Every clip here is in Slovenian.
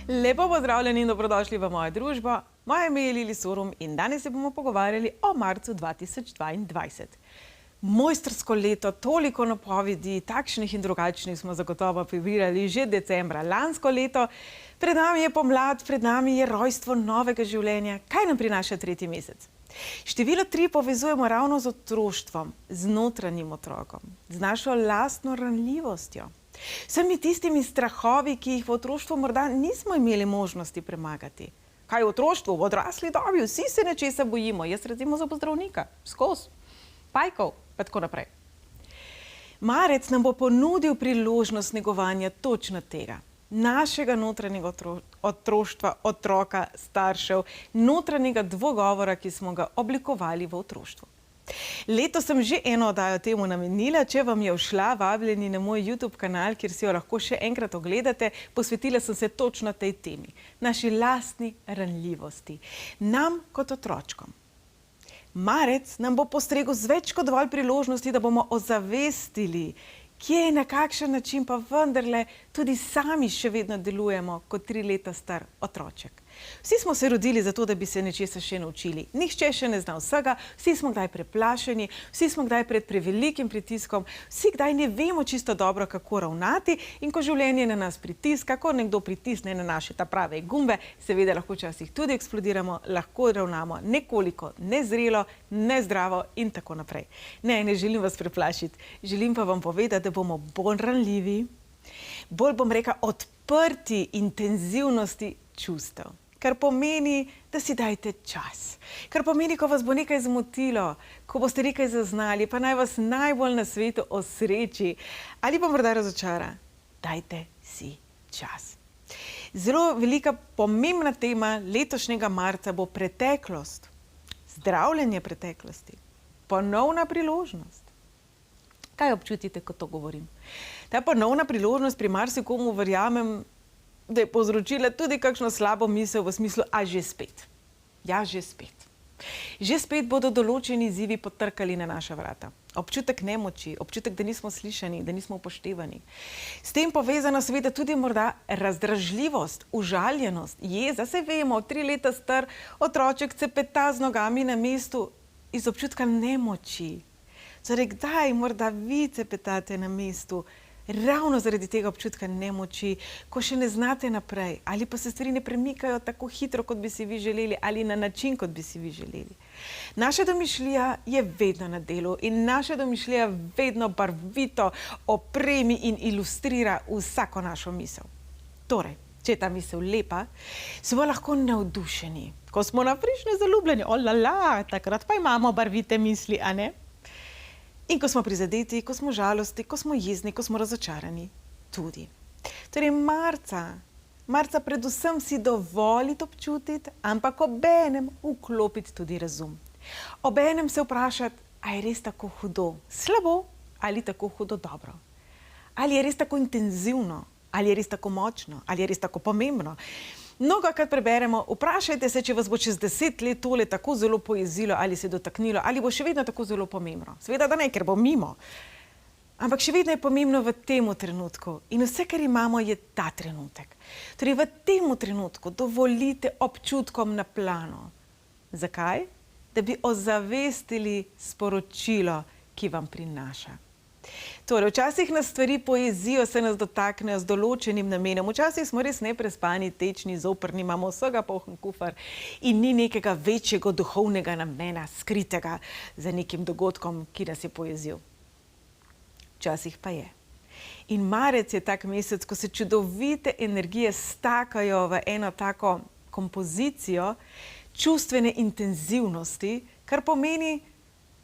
Lepo pozdravljeni in dobrodošli v mojo družbo. Moje ime je Lili Sorum in danes se bomo pogovarjali o marcu 2022. Mojstrsko leto, toliko napovedi, takšnih in drugačnih smo zagotovo prebirali že decembra lansko leto. Pred nami je pomlad, pred nami je rojstvo novega življenja. Kaj nam prinaša tretji mesec? Število 3 povezujemo ravno z otroštvom, z notranjim otrokom, z našo lastno ranljivostjo. Vsemi tistimi strahovi, ki jih v otroštvu morda nismo imeli možnosti premagati. Kaj v otroštvu, v odrasli dobi, vsi se nečesa bojimo. Jaz recimo zobozdravnika, skozi, pajkov, pa tako naprej. Marec nam bo ponudil priložnost negovanja točno tega. Našega notranjega otroštva, otroka, staršev, notranjega dvogovora, ki smo ga oblikovali v otroštvu. Letos sem že eno oddajo temu namenila. Če vam je všla, vabljeni na moj YouTube kanal, kjer si jo lahko še enkrat ogledate. Posvetila sem se točno tej temi, naši lastni ranljivosti, nam kot otročkom. Marec nam bo postregel z več kot dovolj priložnosti, da bomo ozavestili, kje na kakšen način pa vendarle tudi sami še vedno delujemo kot 3 leta star otroček. Vsi smo se rodili zato, da bi se nečesa še naučili. Nihče še ne zna vsega, vsi smo kdaj preplašeni, vsi smo kdaj pred prevelikim pritiskom, vsi kdaj ne vemo čisto dobro, kako ravnati, in ko življenje na nas pritiska, ko nekdo pritisne na naše ta prave gumbe, seveda lahko včasih tudi eksplodiramo, lahko ravnamo nekoliko nezrelo, nezdravo in tako naprej. Ne želim vas preplašiti, želim pa vam povedati, da bomo bolj ranljivi, bolj, bom rekla, odprti intenzivnosti čustev. Kar pomeni, da si dajte čas. Kar pomeni, ko vas bo nekaj zmotilo, ko boste nekaj zaznali, pa naj vas najbolj na svetu osreči ali pa morda razočara, dajte si čas. Zelo velika, pomembna tema letošnjega marca bo preteklost, zdravljenje preteklosti, ponovna priložnost. Kaj občutite, ko to govorim? Ta ponovna priložnost pri marsikomu, verjamem, da je povzročila tudi kakšno slabo misel v smislu, a že spet. Ja, že spet. Že spet bodo določeni izzivi potrkali na naša vrata. Občutek nemoči, občutek, da nismo slišani, da nismo upoštevani. S tem povezana seveda tudi morda razdražljivost, užaljenost, jeza. Saj vemo, 3 leta star otroček cepeta z nogami na mestu iz občutka nemoči. Torej, kdaj morda vi cepetate na mestu ravno zaradi tega občutka nemoči, ko še ne znate naprej, ali pa se stvari ne premikajo tako hitro, kot bi si vi želeli, ali na način, kot bi si vi želeli. Naša domišljija je vedno na delu in naša domišljija vedno barvito opremi in ilustrira vsako našo misel. Torej, če je ta misel lepa, smo lahko navdušeni. Ko smo na frišne zaljubljeni, takrat pa imamo barvite misli, a ne? In ko smo prizadeti, ko smo žalosti, ko smo jezni, ko smo razočarani, tudi. Torej, marca predvsem si dovoliti občutiti, ampak obenem vklopiti tudi razum. Obenem se vprašati, a je res tako hudo slabo ali tako hudo dobro? Ali je res tako intenzivno? Ali je res tako močno? Ali je res tako pomembno? Mnogokrat preberemo, vprašajte se, če vas bo čez 10 let tole tako zelo pojezilo ali se dotaknilo, ali bo še vedno tako zelo pomembno. Seveda, da ne, ker bo mimo. Ampak še vedno je pomembno v tem trenutku. In vse, kar imamo, je ta trenutek. Torej, v tem trenutku dovolite občutkom na plano. Zakaj? Da bi ozavestili sporočilo, ki vam prinaša. Torej, včasih nas stvari poezijo, se nas dotaknejo z določenim namenom. Včasih smo res neprespani, tečni, zoprni, imamo vsega poln kufar in ni nekega večjega duhovnega namena, skritega za nekim dogodkom, ki nas je poezil. Včasih pa je. In marec je tak mesec, ko se čudovite energije stakajo v eno tako kompozicijo čustvene intenzivnosti, kar pomeni,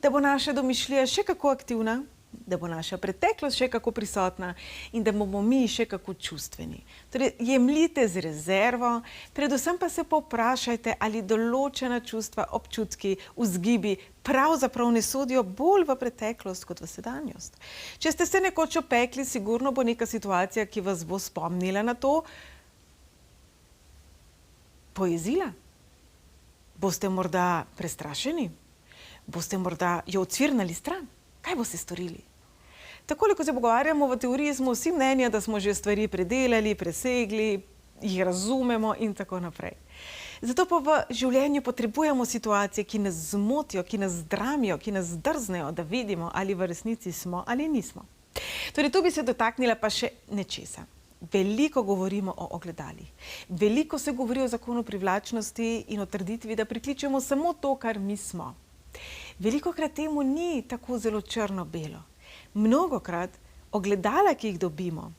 da bo naša domišljija še kako aktivna, da bo naša preteklost še kako prisotna in da bomo mi še kako čustveni. Torej, jemljite z rezervo, predvsem pa se povprašajte, ali določena čustva, občutki, vzgibi pravzaprav ne sodijo bolj v preteklost kot v sedanjost. Če ste se nekoč opekli, sigurno bo neka situacija, ki vas bo spomnila na to, pojezila. Boste morda prestrašeni? Boste morda jo odsvirnali stran? Kaj boste storili? Takole, ko se pogovarjamo v teoriji, smo vsi mnenja, da smo že stvari predelali, presegli, jih razumemo in tako naprej. Zato pa v življenju potrebujemo situacije, ki nas zmotijo, ki nas dramijo, ki nas drznejo, da vidimo, ali v resnici smo ali nismo. Torej, tu bi se dotaknila pa še nečesa. Veliko govorimo o ogledalih. Veliko se govori o zakonu privlačnosti in o trditvi, da prikličemo samo to, kar mi smo. Velikokrat temu ni tako zelo črno-belo. Mnogokrat ogledala, ki jih dobimo,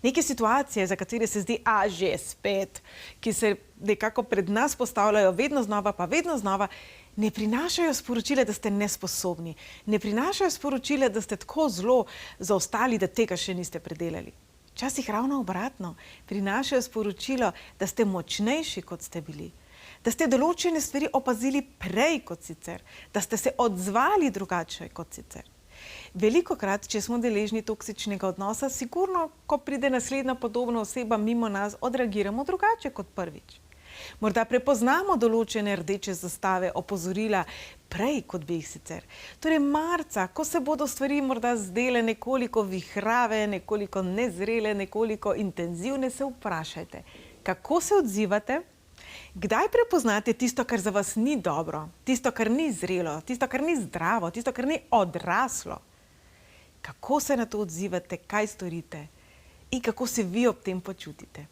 neke situacije, za katere se zdi, že spet, ki se nekako pred nas postavljajo vedno znova, pa vedno znova, ne prinašajo sporočila, da ste nesposobni. Ne prinašajo sporočila, da ste tako zelo zaostali, da tega še niste predelali. Včasih ravno obratno, prinašajo sporočilo, da ste močnejši, kot ste bili. Da ste določene stvari opazili prej kot sicer. Da ste se odzvali drugače kot sicer. Velikokrat, če smo deležni toksičnega odnosa, sigurno, ko pride naslednja podobna oseba mimo nas, odreagiramo drugače kot prvič. Morda prepoznamo določene rdeče zastave, opozorila prej, kot bi jih sicer. Torej marca, ko se bodo stvari morda zdele nekoliko vihrave, nekoliko nezrele, nekoliko intenzivne, se vprašajte, kako se odzivate, kdaj prepoznate tisto, kar za vas ni dobro, tisto, kar ni zrelo, tisto, kar ni zdravo, tisto, kar ni odraslo. Kako se na to odzivate, kaj storite in kako se vi ob tem počutite.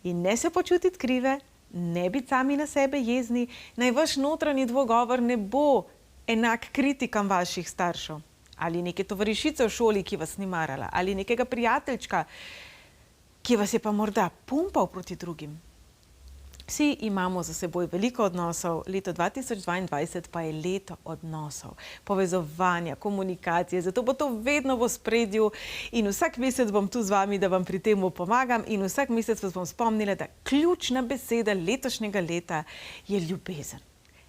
In ne se počutiti krive, ne biti sami na sebe jezni, naj vaš notranji dvogovor ne bo enak kritikam vaših staršev. Ali neke tovarišice v šoli, ki vas ni marala, ali nekega prijateljčka, ki vas je pa morda pumpal proti drugim. Vsi imamo za seboj veliko odnosov, leto 2022 pa je leto odnosov, povezovanja, komunikacije, zato bo to vedno v ospredju in vsak mesec bom tu z vami, da vam pri tem pomagam in vsak mesec vas bom spomnila, da ključna beseda letošnjega leta je ljubezen.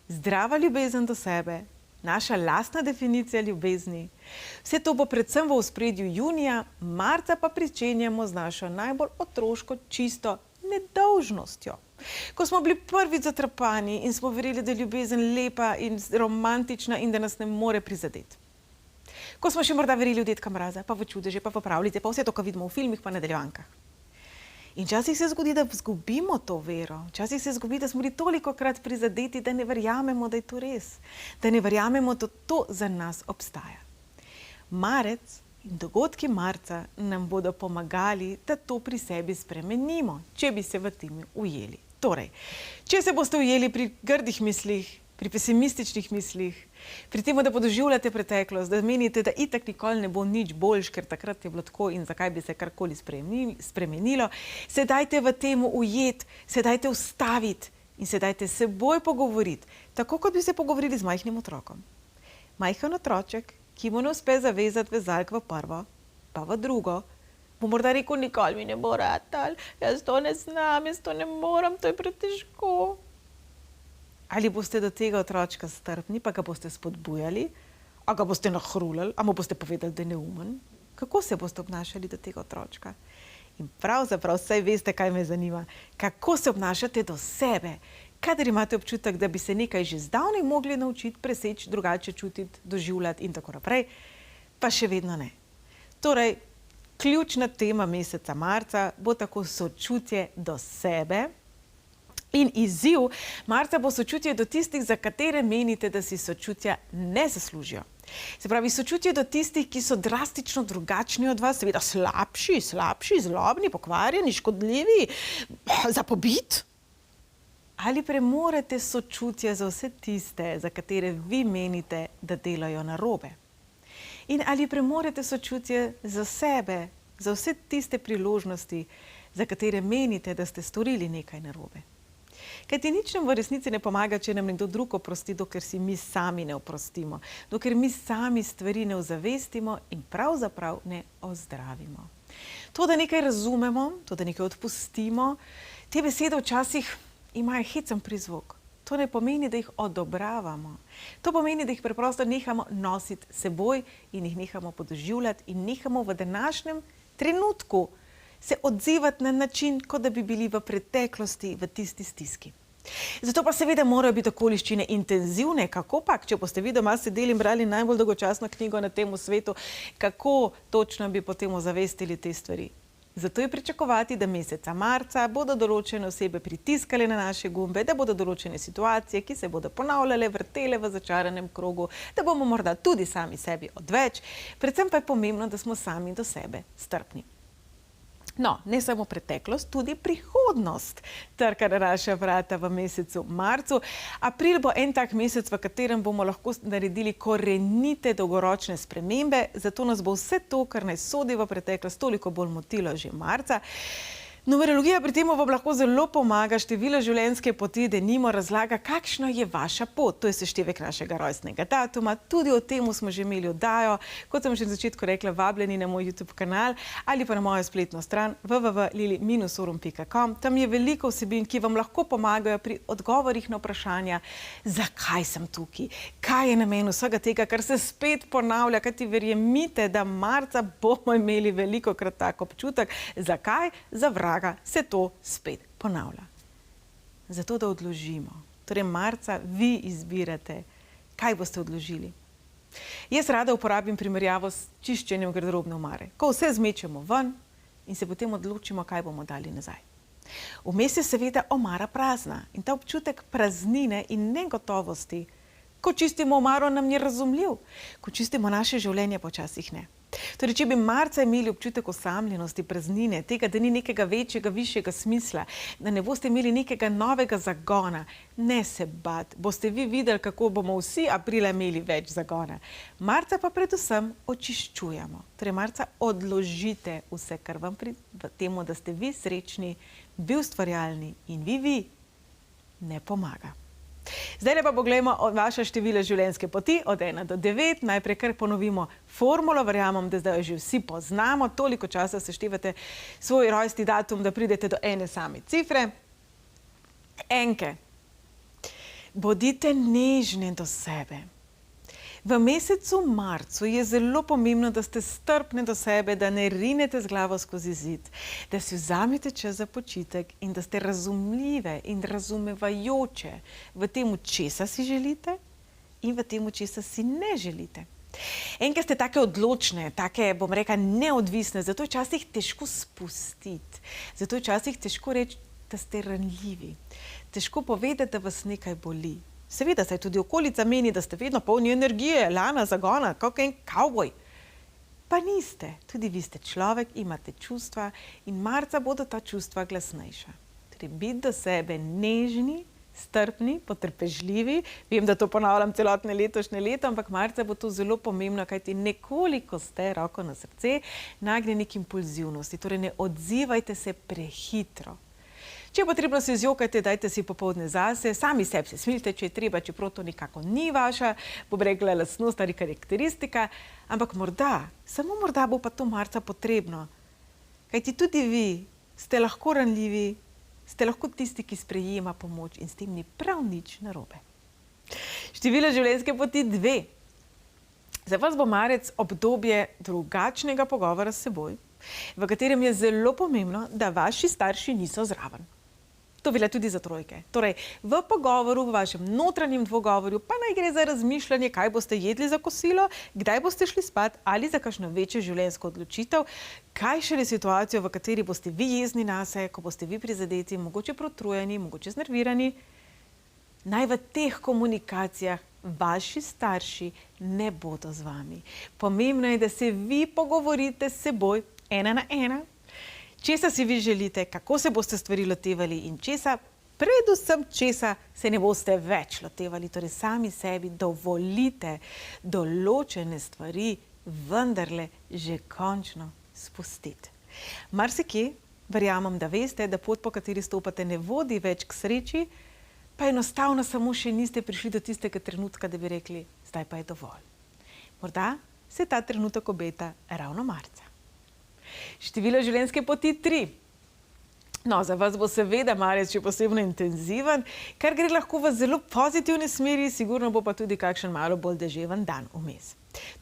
Zdrava ljubezen do sebe, naša lastna definicija ljubezni. Vse to bo predvsem v ospredju junija, marca pa pričenjamo z našo najbolj otroško, čisto nedolžnostjo. Ko smo bili prvič zatrpani in smo verjeli, da je ljubezen lepa in romantična in da nas ne more prizadeti. Ko smo še morda verjeli v Dedka Mraza, pa v čudeže, pa v pravljice, pa vse to, kar vidimo v filmih, pa nadaljevankah. In včasih se zgodi, da izgubimo to vero. Včasih se zgodi, da smo bili tolikokrat prizadeti, da ne verjamemo, da je to res. Da ne verjamemo, da to za nas obstaja. Marec in dogodki marca nam bodo pomagali, da to pri sebi spremenimo, če bi se v tem ujeli. Torej, če se boste ujeli pri grdih mislih, pri pesimističnih mislih, pri tem, da podoživljate preteklost, da menite, da itak nikoli ne bo nič boljš, ker takrat je bilo tako in zakaj bi se karkoli spremenilo, se dajte v tem ujeti, se dajte ustaviti in se dajte s seboj pogovoriti, tako kot bi se pogovorili z majhnim otrokom. Majhen otroček, ki mu ne uspe zavezati vezalk v prvo, pa v drugo, bo morda rekel, nikoli mi ne bo ratal, jaz to ne znam, jaz to ne moram, to je pretežko. Ali boste do tega otročka strpni, pa ga boste spodbujali, a ga boste nahrulili, a mu boste povedali, da je neumen? Kako se boste obnašali do tega otročka? In pravzaprav vsaj veste, kaj me zanima. Kako se obnašate do sebe? Kadar imate občutek, da bi se nekaj že zdavnaj mogli naučiti, preseči, drugače čutiti, doživljati in tako naprej, pa še vedno ne. Torej, ključna tema meseca marca bo tako sočutje do sebe in izziv marca bo sočutje do tistih, za katere menite, da si sočutja ne zaslužijo. Se pravi, sočutje do tistih, ki so drastično drugačni od vas, seveda slabši, zlobni, pokvarjeni, škodljivi, za pobit. Ali premorete sočutje za vse tiste, za katere vi menite, da delajo narobe? In ali premorete sočutje za sebe, za vse tiste priložnosti, za katere menite, da ste storili nekaj narobe? Kajti nič nam v resnici ne pomaga, če nam nekdo drug oprosti, dokler si mi sami ne oprostimo, dokler mi sami stvari ne ozavestimo in pravzaprav ne ozdravimo. To, da nekaj razumemo, to, da nekaj odpustimo, te besede včasih imajo hecen prizvok. To ne pomeni, da jih odobravamo. To pomeni, da jih preprosto nehamo nositi seboj in jih nehamo podoživljati in nehamo v današnjem trenutku se odzivati na način, kot da bi bili v preteklosti v tisti stiski. Zato pa seveda morajo biti okoliščine intenzivne, kako pa, če boste vi doma sedeli in brali najbolj dolgočasno knjigo na tem svetu, kako točno bi potem ozavestili te stvari. Zato je pričakovati, da meseca marca bodo določene osebe pritiskale na naše gumbe, da bodo določene situacije, ki se bodo ponavljale, vrtele v začaranem krogu, da bomo morda tudi sami sebi odveč. Predvsem pa je pomembno, da smo sami do sebe strpni. No, ne samo preteklost, tudi prihodnost trka na naša vrata v mesecu marcu. April bo en tak mesec, v katerem bomo lahko naredili korenite dolgoročne spremembe, zato nas bo vse to, kar naj sodi v preteklost, toliko bolj motilo že marca. Numerologija pri tem vam lahko zelo pomaga, število življenjske poti denimo razlaga, kakšna je vaša pot. To je seštevek našega rojstnega datuma, tudi o tem smo že imeli oddajo, kot sem že na začetku rekla, vabljeni na moj YouTube kanal ali pa na mojo spletno stran www.lili-sorum.com. Tam je veliko vsebin, ki vam lahko pomagajo pri odgovorih na vprašanja, zakaj sem tukaj, kaj je namen vsega tega, kar se spet ponavlja, kajti verjemite, da marca bomo imeli velikokrat tak občutek, zakaj, za vraga se to spet ponavlja. Zato, da odložimo. Torej, marca vi izbirate, kaj boste odložili. Jaz rada uporabim primerjavo s čiščenjem garderobne omare. Ko vse zmečemo ven in se potem odločimo, kaj bomo dali nazaj. Vmes je seveda omara prazna in ta občutek praznine in negotovosti, ko čistimo omaro, nam ni razumljiv. Ko čistimo naše življenje, počasih ne. Torej, če bi marca imeli občutek osamljenosti, praznine, tega, da ni nekega večjega, višjega smisla, da ne boste imeli nekega novega zagona, ne se bati, boste vi videli, kako bomo vsi aprila imeli več zagona. Marca pa predvsem očiščujemo. Torej, marca odložite vse, kar vam pri temu, da ste vi srečni, vi ustvarjalni in vi ne pomaga. Zdaj pa poglejmo vaša števila življenjske poti od 1 do 9. Najprej kar ponovimo formulo, verjamem, da zdaj jo že vsi poznamo. Toliko časa seštevate svoj rojstni datum, da pridete do ene same cifre. Enke. Bodite nežni do sebe. V mesecu marcu je zelo pomembno, da ste strpni do sebe, da ne rinete z glavo skozi zid, da si vzamete čas za počitek in da ste razumljive in razumevajoče v tem, česa si želite in v tem, česa si ne želite. Enke ste take odločne, take, bom rekla, neodvisne, zato je včasih težko spustiti, zato je včasih težko reči, da ste ranljivi, težko povedati, da vas nekaj boli. Seveda se tudi okolica meni, da ste vedno polni energije, lana, zagona, kot en kavboj. Pa niste, tudi vi ste človek, imate čustva in marca bodo ta čustva glasnejša. Torej, biti do sebe nežni, strpni, potrpežljivi. Vem, da to ponavljam celotne letošnje leto, ampak marca bo to zelo pomembno, kajti nekoliko ste, roko na srce, nagnjeni k impulzivnosti. Torej, ne odzivajte se prehitro. Če je potrebno se zjokajte, dajte si popoldne zase, sami sebi se smilite, če je treba, čeprav to nekako ni vaša, bom rekla, lastnost ali karakteristika, ampak morda, samo morda bo pa to marca potrebno. Kajti tudi vi ste lahko ranljivi, ste lahko tisti, ki sprejema pomoč in s tem ni prav nič narobe. Število življenjske poti 2. Za vas bo marec obdobje drugačnega pogovora s seboj, v katerem je zelo pomembno, da vaši starši niso zraven. To velja tudi za trojke. Torej, v pogovoru, v vašem notranjem dvogovorju, pa naj gre za razmišljanje, kaj boste jedli za kosilo, kdaj boste šli spat ali za kakšno večjo življenjsko odločitev, kaj šele situacijo, v kateri boste vi jezni nase, ko boste vi prizadeti, mogoče protrujeni, mogoče znervirani. Naj v teh komunikacijah vaši starši ne bodo z vami. Pomembno je, da se vi pogovorite s seboj, 1 na 1, česa si vi želite, kako se boste stvari lotevali in česa, predvsem česa se ne boste več lotevali. Torej, sami sebi dovolite določene stvari vendarle že končno spustiti. Marsikje, verjamem, da veste, da pot, po kateri stopate, ne vodi več k sreči, pa enostavno samo še niste prišli do tistega trenutka, da bi rekli, zdaj pa je dovolj. Morda se ta trenutek obeta ravno marca. Število življenjske poti 3. No, za vas bo seveda marec še posebno intenziven, kar gre lahko v zelo pozitivni smeri, sigurno bo pa tudi kakšen malo bolj deževen dan vmes.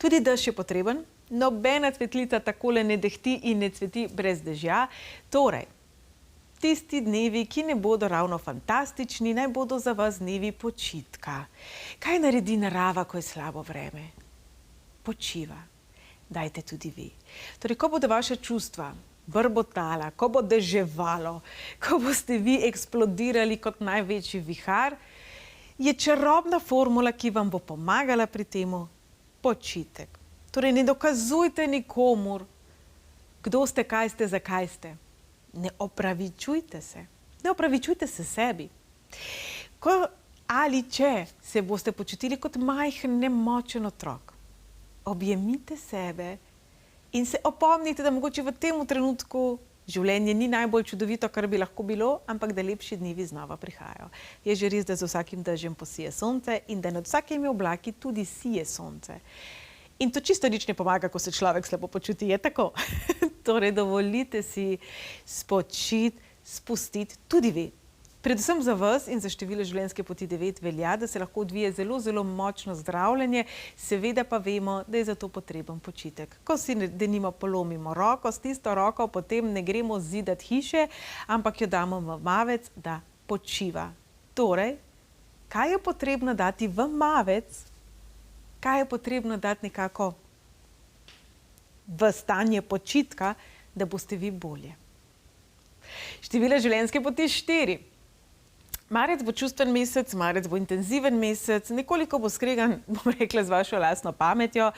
Tudi dež je potreben, nobena cvetlica takole ne dehti in ne cveti brez dežja. Torej, tisti dnevi, ki ne bodo ravno fantastični, naj bodo za vas dnevi počitka. Kaj naredi narava, ko je slabo vreme? Počiva. Dajte tudi vi. Torej, ko bodo vaša čustva brbotala, ko bo deževalo, ko boste vi eksplodirali kot največji vihar, je čarobna formula, ki vam bo pomagala pri temu počitek. Torej, ne dokazujte nikomur, kdo ste, kaj ste, zakaj ste. Ne opravičujte se. Ne opravičujte se sebi. Ko ali če se boste počutili kot majhen, nemočen otrok, objemite sebe in se opomnite, da mogoče v tem trenutku življenje ni najbolj čudovito, kar bi lahko bilo, ampak da lepši dnevi znova prihajajo. Je že res, da z vsakim dežjem posije sonce in da nad vsakimi oblaki tudi sije sonce. In to čisto nič ne pomaga, ko se človek slabo počuti, je tako. Torej, dovolite si spočiti, spustiti tudi vi. Predvsem za vas in za število življenjske poti 9 velja, da se lahko odvije zelo, zelo močno zdravljenje, seveda pa vemo, da je za to potreben počitek. Ko si denimo polomimo roko, s tisto roko potem ne gremo zidati hiše, ampak jo damo v mavec, da počiva. Torej, kaj je potrebno dati v mavec? Kaj je potrebno dati nekako v stanje počitka, da boste vi bolje? Število življenjske poti 4. Marec bo čustven mesec, marec bo intenziven mesec, nekoliko bo skregan, bom rekla, z vašo lastno pametjo.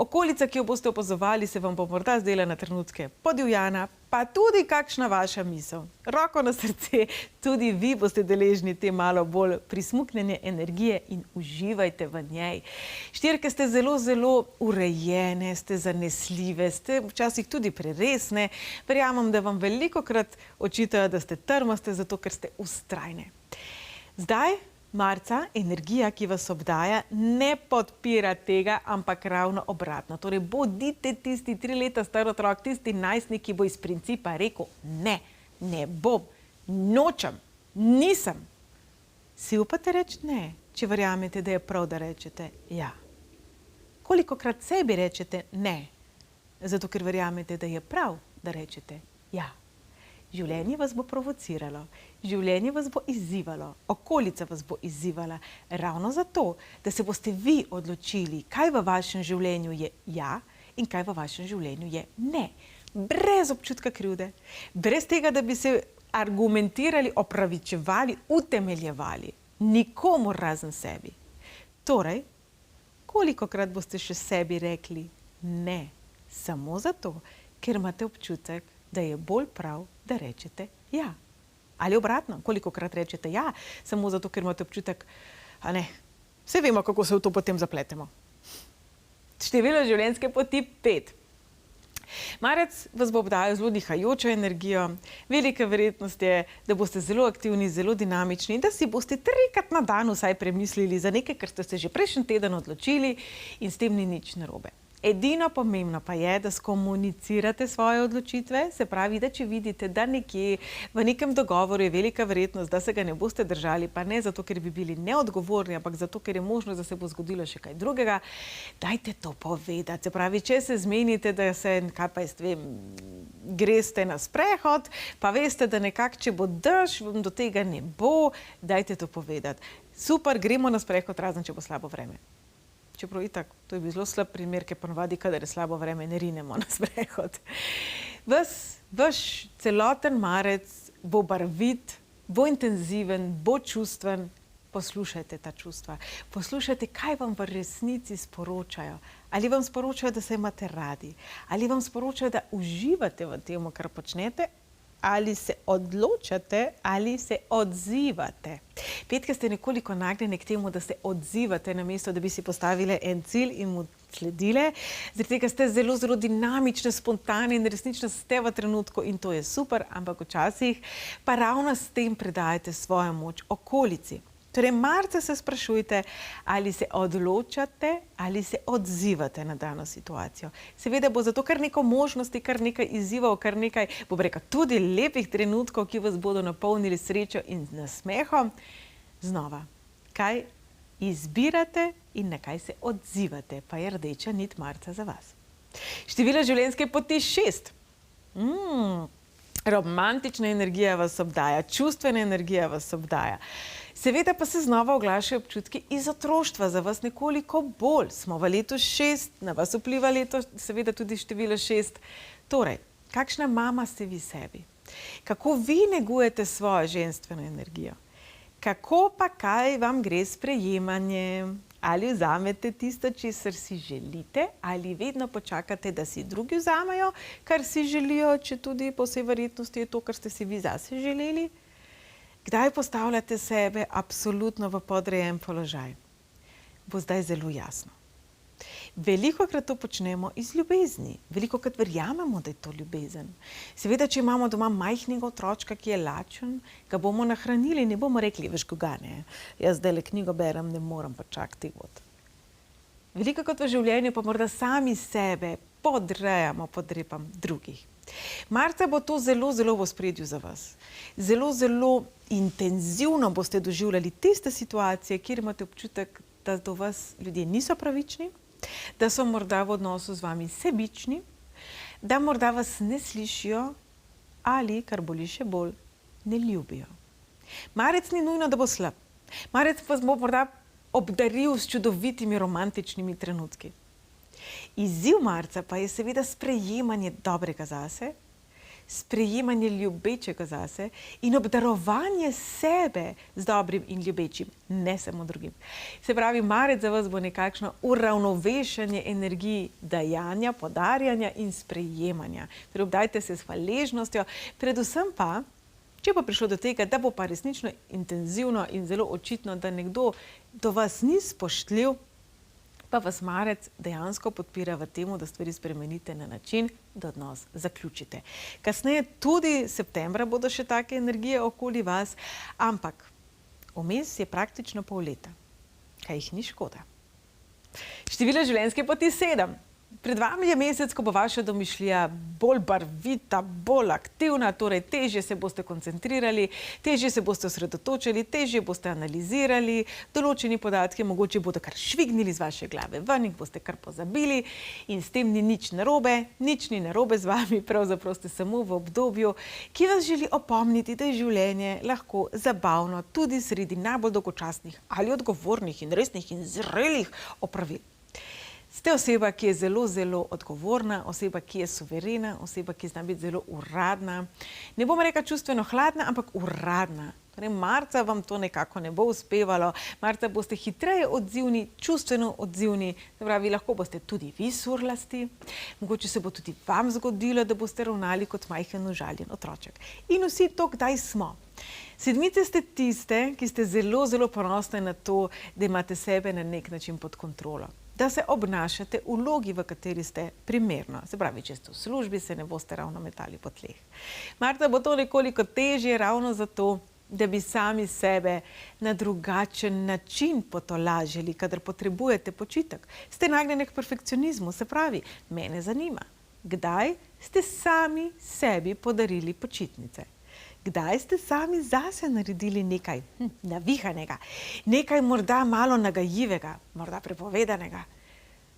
Okolica, ki jo boste opazovali, se vam bo morda zdela na trenutke podivjana, pa tudi kakšna vaša misel. Roko na srce, tudi vi boste deležni te malo bolj prismuknjene energije in uživajte v njej. Štirke ste zelo, zelo urejene, ste zanesljive, ste včasih tudi preresne. Verjamem, da vam velikokrat očitajo, da ste trmaste, zato ker ste vztrajne. Zdaj, marca, energija, ki vas obdaja, ne podpira tega, ampak ravno obratno. Torej, bodite tisti 3 leta star otrok, tisti najstnik, ki bo iz principa rekel ne, ne bom, nočem, nisem. Si upate reči ne, če verjamete, da je prav, da rečete ja. Kolikokrat sebi rečete ne, zato ker verjamete, da je prav, da rečete ja. Življenje vas bo provociralo, življenje vas bo izzivalo, okolica vas bo izzivala, ravno zato, da se boste vi odločili, kaj v vašem življenju je ja in kaj v vašem življenju je ne. Brez občutka krivde, brez tega, da bi se argumentirali, opravičevali, utemeljevali, nikomur razen sebi. Torej, kolikokrat boste še sebi rekli ne, samo zato, ker imate občutek, da je bolj prav, da rečete ja. Ali obratno, kolikokrat rečete ja, samo zato, ker imate občutek, a ne, vse vemo, kako se v to potem zapletemo. Število življenjske poti 5. Marec vas bo obdajal zelo dihajočo energijo, velika verjetnost je, da boste zelo aktivni, zelo dinamični in da si boste 3-krat na dan vsaj premislili za nekaj, kar ste se že prejšnji teden odločili in s tem ni nič narobe. Edino pomembno pa je, da skomunicirate svoje odločitve, se pravi, da če vidite, da nekje v nekem dogovoru je velika verjetnost, da se ga ne boste držali, pa ne zato, ker bi bili neodgovorni, ampak zato, ker je možnost, da se bo zgodilo še kaj drugega, dajte to povedati. Se pravi, če se zmenite, da se, kaj pa jaz vem, greste na sprehod, pa veste, da nekako, če bo dež, vam do tega ne bo, dajte to povedati. Super, gremo na sprehod, razen če bo slabo vreme. Čeprav itak, to je bil zelo slab primer, ker ponavadi, kadar je slabo vreme, ne rinemo na sprehod. Vaš celoten marec bo barvit, bo intenziven, bo čustven. Poslušajte ta čustva. Poslušajte, kaj vam v resnici sporočajo. Ali vam sporočajo, da se imate radi? Ali vam sporočajo, da uživate v tem, kar počnete? Ali se odločate, ali se odzivate. Petke ste nekoliko nagnjene k temu, da se odzivate, namesto da bi si postavile en cilj in mu sledile. Zaradi tega ste zelo, zelo dinamične, spontane in resnično ste v trenutku in to je super, ampak včasih pa ravno s tem predajate svojo moč okolici. Torej, marca se sprašujte, ali se odločate, ali se odzivate na dano situacijo. Seveda bo zato kar nekaj možnosti, kar nekaj izzivov, kar nekaj, bom rekla, tudi lepih trenutkov, ki vas bodo napolnili srečo in nasmehom. Znova, kaj izbirate in na kaj se odzivate, pa je rdeča nit marca za vas. Število življenjske poti 6. Romantična energija vas obdaja, čustvena energija vas obdaja. Seveda pa se znova oglašajo občutki iz otroštva, za vas nekoliko bolj. Smo v letu 6, na vas vpliva leto, seveda tudi število 6. Torej, Kakšna mama ste vi sebi? Kako vi negujete svojo ženstveno energijo? Kako pa kaj vam gre s prejemanjem? Ali vzamete tisto, česar si želite, ali vedno počakate, da si drugi vzamejo, kar si želijo, če tudi po vsej verjetnosti je to, kar ste si vi zase želeli? Kdaj postavljate sebe absolutno v podrejen položaj? Bo zdaj zelo jasno. Velikokrat to počnemo iz ljubezni. Velikokrat verjamemo, da je to ljubezen. Seveda, če imamo doma majhnega otročka, ki je lačen, ga bomo nahranili, ne bomo rekli, veš koga, ne, jaz zdajle knjigo berem, ne moram pa čakati god. Velikokrat v življenju pa morda sami sebe podrejamo potrebam drugih. Marca bo to zelo, zelo v ospredju za vas. Zelo, zelo intenzivno boste doživljali tiste situacije, kjer imate občutek, da do vas ljudje niso pravični, da so morda v odnosu z vami sebični, da morda vas ne slišijo ali, kar boli še bolj, ne ljubijo. Marec ni nujno, da bo slab. Marec vas bo morda obdaril s čudovitimi romantičnimi trenutki. Izziv marca pa je seveda sprejemanje dobrega zase, sprejemanje ljubečega zase in obdarovanje sebe z dobrim in ljubečim, ne samo drugim. Se pravi, marec za vas bo nekakšno uravnovešanje energij dajanja, podarjanja in sprejemanja. Torej, obdajte se s hvaležnostjo, predvsem pa, če bo prišlo do tega, da bo pa resnično intenzivno in zelo očitno, da nekdo do vas ni spoštljiv, pa vas marec dejansko podpira v tem, da stvari spremenite na način, da odnos zaključite. Kasneje tudi septembra bodo še take energije okoli vas, ampak vmes je praktično pol leta, kaj jih ni škoda. Število življenjske poti 7. Pred vami je mesec, ko bo vaša domišljija bolj barvita, bolj aktivna, torej težje se boste koncentrirali, težje se boste osredotočili, težje boste analizirali, določeni podatki mogoče bodo kar švignili z vaše glave ven, jih boste kar pozabili in s tem ni nič narobe z vami, pravzaprav ste samo v obdobju, ki vas želi opomniti, da je življenje lahko zabavno tudi sredi najbolj dolgočasnih ali odgovornih in resnih in zrelih opravil. Ste oseba, ki je zelo, zelo odgovorna, oseba, ki je suverena, oseba, ki zna biti zelo uradna. Ne bom rekla čustveno hladna, ampak uradna. Torej, marca vam to nekako ne bo uspevalo. Marca boste hitreje odzivni, čustveno odzivni. Se pravi, lahko boste tudi vi surlasti. Mogoče se bo tudi vam zgodilo, da boste ravnali kot majhen užaljen otroček. In vsi to kdaj smo. Sedmice ste tiste, ki ste zelo, zelo ponosne na to, da imate sebe na nek način pod kontrolo. Da se obnašate v vlogi, v kateri ste primerno. Se pravi, če ste v službi, se ne boste ravno metali po tleh. Marca bo to nekoliko težje ravno zato, da bi sami sebe na drugačen način potolažili, kadar potrebujete počitek. Ste nagnjeni k perfekcionizmu, se pravi, mene zanima, kdaj ste sami sebi podarili počitnice? Kdaj ste sami zase naredili nekaj navihanega, nekaj morda malo nagajivega, morda prepovedanega?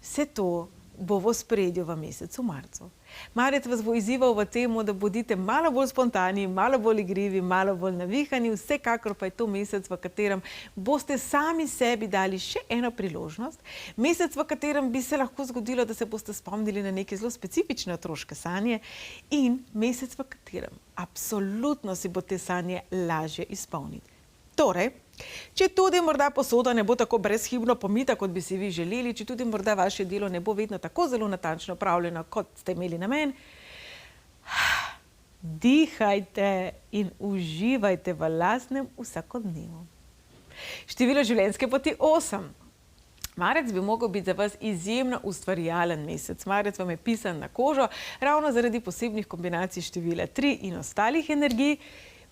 Vse to bo v ospredju v mesecu marcu. Marec vas bo izzival v tem, da bodite malo bolj spontani, malo bolj igrivi, malo bolj navihani, vsekakor pa je to mesec, v katerem boste sami sebi dali še eno priložnost, mesec, v katerem bi se lahko zgodilo, da se boste spomnili na neke zelo specifične otroške sanje in mesec, v katerem absolutno si bo te sanje lažje izpolniti. Torej, če tudi morda posoda ne bo tako brezhibno pomita, kot bi si vi želeli, če tudi morda vaše delo ne bo vedno tako zelo natančno opravljeno, kot ste imeli namen, dihajte in uživajte v lastnem vsakodnevu. Število življenjske poti 8. Marec bi mogel biti za vas izjemno ustvarjalen mesec. Marec vam je pisan na kožo, ravno zaradi posebnih kombinacij števila 3 in ostalih energij.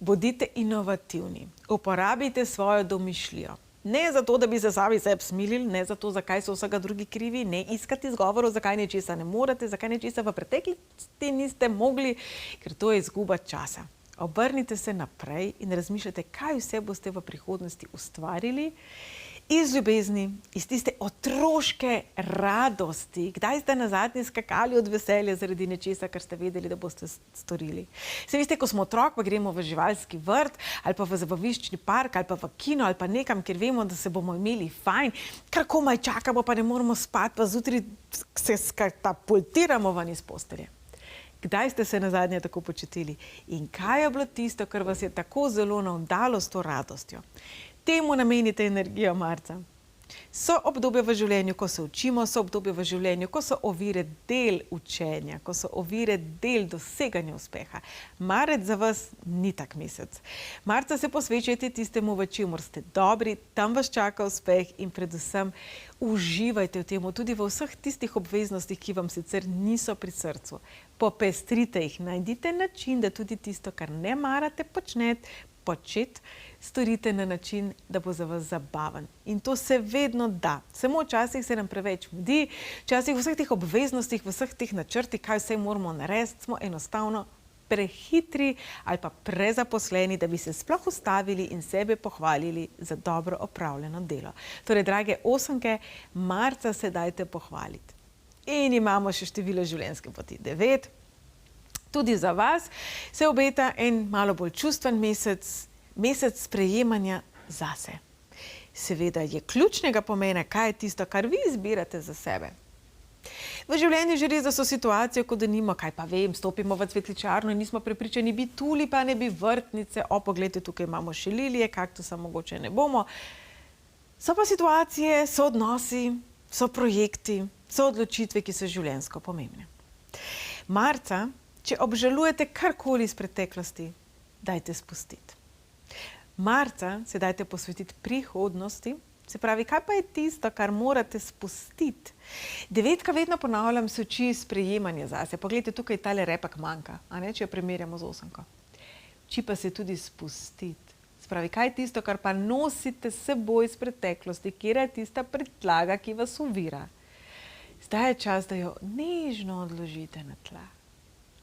Bodite inovativni, uporabite svojo domišljijo. Ne zato, da bi se sami sebi smilili, ne zato, zakaj so vsega drugi krivi, ne iskati izgovorov, zakaj nečesa ne morete, zakaj nečesa v preteklosti niste mogli, ker to je izguba časa. Obrnite se naprej in razmišljate, kaj vse boste v prihodnosti ustvarili iz ljubezni, iz tiste otroške radosti. Kdaj ste nazadnje skakali od veselja zaradi nečesa, kar ste vedeli, da boste storili? Se veste, ko smo otrok, pa gremo v živalski vrt, ali pa v zabaviščni park, ali pa v kino, ali pa nekam, kjer vemo, da se bomo imeli fajn, kar komaj čakamo, pa ne moramo spati, pa zjutraj se katapultiramo ven iz postelje. Kdaj ste se nazadnje tako počutili? In kaj je bilo tisto, kar vas je tako zelo navdalo s to radostjo? Temu namenite energijo marca. So obdobja v življenju, ko se učimo, so obdobja v življenju, ko so ovire del učenja, ko so ovire del doseganja uspeha. Marec za vas ni tak mesec. Marca se posvečajte tistemu, v čemur ste dobri, tam vas čaka uspeh in predvsem uživajte v temu, tudi v vseh tistih obveznostih, ki vam sicer niso pri srcu. Popestrite jih, najdite način, da tudi tisto, kar ne marate početi, storite na način, da bo za vas zabaven. In to se vedno da. Samo včasih se nam preveč mudi, včasih v vseh teh obveznostih, v vseh teh načrtih, kaj vse moramo narediti, smo enostavno prehitri ali pa prezaposleni, da bi se sploh ustavili in sebe pohvalili za dobro opravljeno delo. Torej, drage osemke, marca se dajte pohvaliti. In imamo še število življenjske poti 9. Tudi za vas se obeta en malo bolj čustven mesec, mesec sprejemanja zase. Seveda je ključnega pomena, kaj je tisto, kar vi izbirate za sebe. V življenju že res, da so situacije, ko denimo, kaj pa vem, stopimo v cvetličarno in nismo prepričani, bi tulipane, bi vrtnice, poglejte, tukaj imamo še lilije, kaktusa mogoče ne bomo. So pa situacije, so odnosi, so projekti, so odločitve, ki so življenjsko pomembne. Marca, če obžalujete karkoli iz preteklosti, dajte spustiti. Marca se dajte posvetiti prihodnosti, se pravi, kaj pa je tisto, kar morate spustiti. 9 vedno ponavljam, se uči sprejemanje zase. Poglejte, tukaj tale repak manjka, če jo primerjamo z 8. Uči pa se tudi spustiti. Se pravi, kaj je tisto, kar pa nosite s seboj iz preteklosti, kjer je tista prtljaga, ki vas ovira. Zdaj je čas, da jo nežno odložite na tla.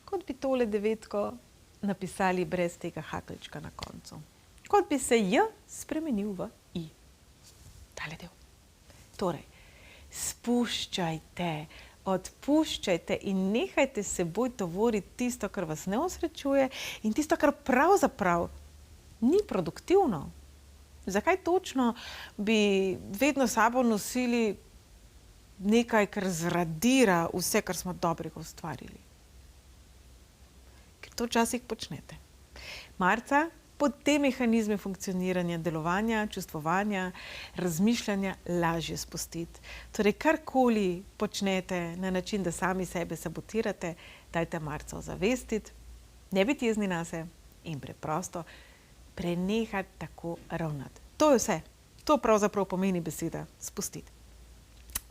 Kot bi tole 9 napisali brez tega haklčka na koncu. Kot bi se J spremenil v I. Tale del. Torej, spuščajte, odpuščajte in nehajte seboj tovoriti tisto, kar vas ne osrečuje in tisto, kar pravzaprav ni produktivno. Zakaj točno bi vedno sabo nosili nekaj, kar zradira vse, kar smo dobrega ustvarili? Ker to včasih počnete. Marca pod te mehanizme funkcioniranja, delovanja, čustvovanja, razmišljanja lažje spustiti. Torej, karkoli počnete na način, da sami sebe sabotirate, dajte marca ozavestiti, ne biti jezni nase in preprosto prenehati tako ravnati. To je vse. To pravzaprav pomeni beseda spustiti.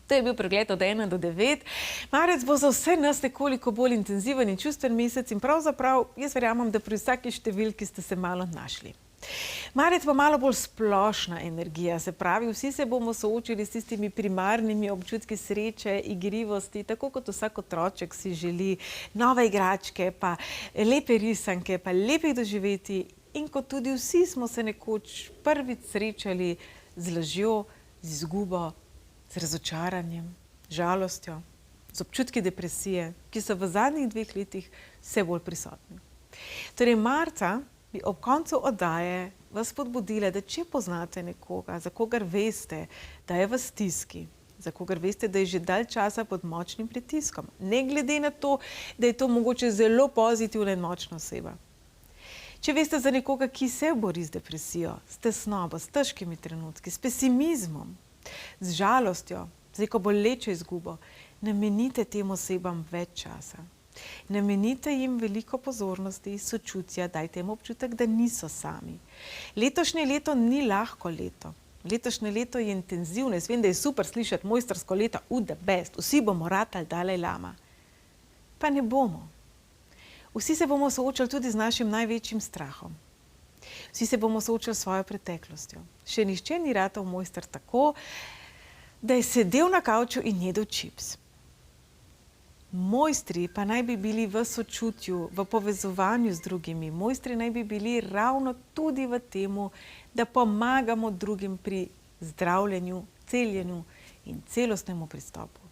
To je bil pregled od 1 do 9. Marec bo za vse nas nekoliko bolj intenziven in čustven mesec in pravzaprav jaz verjamem, da pri vsaki številki ste se malo našli. Marec bo malo bolj splošna energija, se pravi, vsi se bomo soočili s tistimi primarnimi občutki sreče, igrivosti, tako kot vsak otroček si želi nove igračke, pa lepe risanke, pa lepih doživeti in kot tudi vsi smo se nekoč prvič srečali z lažjo, z izgubo, z razočaranjem, žalostjo, z občutki depresije, ki so v zadnjih 2 letih vse bolj prisotni. Torej, marca bi ob koncu oddaje vas spodbudila, da če poznate nekoga, za kogar veste, da je v stiski, za kogar veste, da je že dalj časa pod močnim pritiskom, ne glede na to, da je to mogoče zelo pozitivna in močna oseba. Če veste za nekoga, ki se bori z depresijo, s tesnobo, s težkimi trenutki, s pesimizmom, z žalostjo, z neko bolečo izgubo, namenite tem osebam več časa. Namenite jim veliko pozornosti, sočutja, dajte jim občutek, da niso sami. Letošnje leto ni lahko leto. Letošnje leto je intenzivno. Jaz vem, da je super slišati mojstrsko leto, the best, vsi bomo ratali Dalaj Lama. Pa ne bomo. Vsi se bomo soočali tudi z našim največjim strahom. Vsi se bomo soočali s svojo preteklostjo. Še nihče ni ratal mojster tako, da je sedel na kavču in jedel čips. Mojstri pa naj bi bili v sočutju, v povezovanju z drugimi. Mojstri naj bi bili ravno tudi v temu, da pomagamo drugim pri zdravljenju, celjenju in celostnemu pristopu.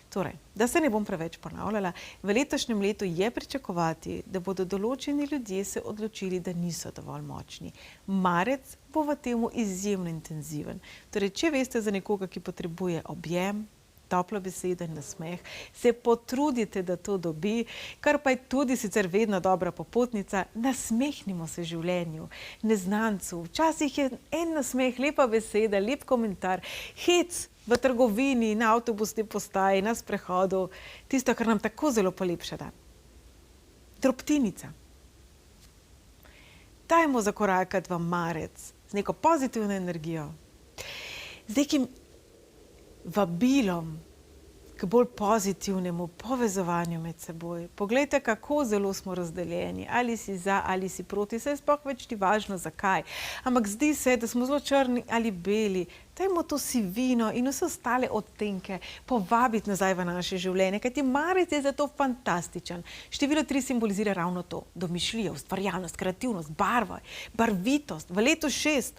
Torej, da se ne bom preveč ponavljala, v letošnjem letu je pričakovati, da bodo določeni ljudje se odločili, da niso dovolj močni. Marec bo v temu izjemno intenziven. Torej, če veste za nekoga, ki potrebuje objem, toplo besedo in nasmeh, se potrudite, da to dobi, kar pa je tudi sicer vedno dobra popotnica, nasmehnimo se življenju, neznancu. Včasih je en nasmeh, lepa beseda, lep komentar, hec v trgovini, na avtobusni postaji, na sprehodu, tisto, kar nam tako zelo polepša dan. Drobtinica. Dajmo zakorakati v marec z neko pozitivno energijo, z nekim vabilom k bolj pozitivnemu povezovanju med seboj. Poglejte, kako zelo smo razdeljeni, ali si za, ali si proti, saj sploh več ni važno zakaj. Ampak zdi se, da smo zelo črni ali beli. Dajmo to sivino in vse ostale odtenke povabiti nazaj v naše življenje, kajti marec je zato fantastičen. Število 3 simbolizira ravno to. Domišljijo, ustvarjalnost, kreativnost, barvo, barvitost. V letu 6,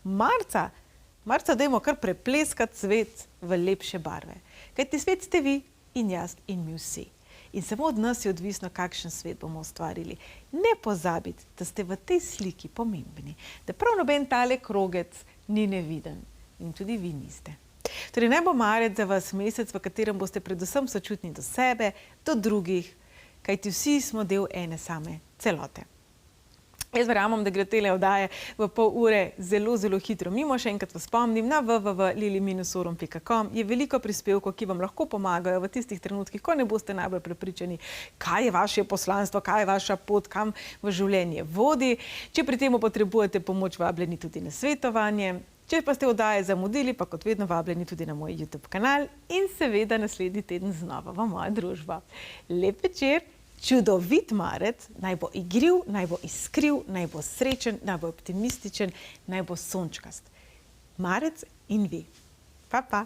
marca dajmo kar prepleskati svet v lepše barve. Kajti svet ste vi in jaz in mi vsi. In samo od nas je odvisno, kakšen svet bomo ustvarili. Ne pozabiti, da ste v tej sliki pomembni, da prav noben tale krogec ni neviden in tudi vi niste. Torej naj bo marec za vas mesec, v katerem boste predvsem sočutni do sebe, do drugih, kajti vsi smo del ene same celote. Jaz verjamem, da gre tele oddaje v pol ure zelo, zelo hitro mimo. Še enkrat vas spomnim, na www.lili-sorom.com je veliko prispevkov, ki vam lahko pomagajo v tistih trenutkih, ko ne boste najbolj prepričani, kaj je vaše poslanstvo, kaj je vaša pot, kam v življenje vodi. Če pri tem potrebujete pomoč, vabljeni tudi na svetovanje. Če pa ste oddaje zamudili, pa kot vedno vabljeni tudi na moj YouTube kanal in seveda naslednji teden znova v mojo družbo. Lep večer! Čudovit marec, naj bo igriv, naj bo iskriv, naj bo srečen, naj bo optimističen, naj bo sončkast. Marec in vi. Pa, pa.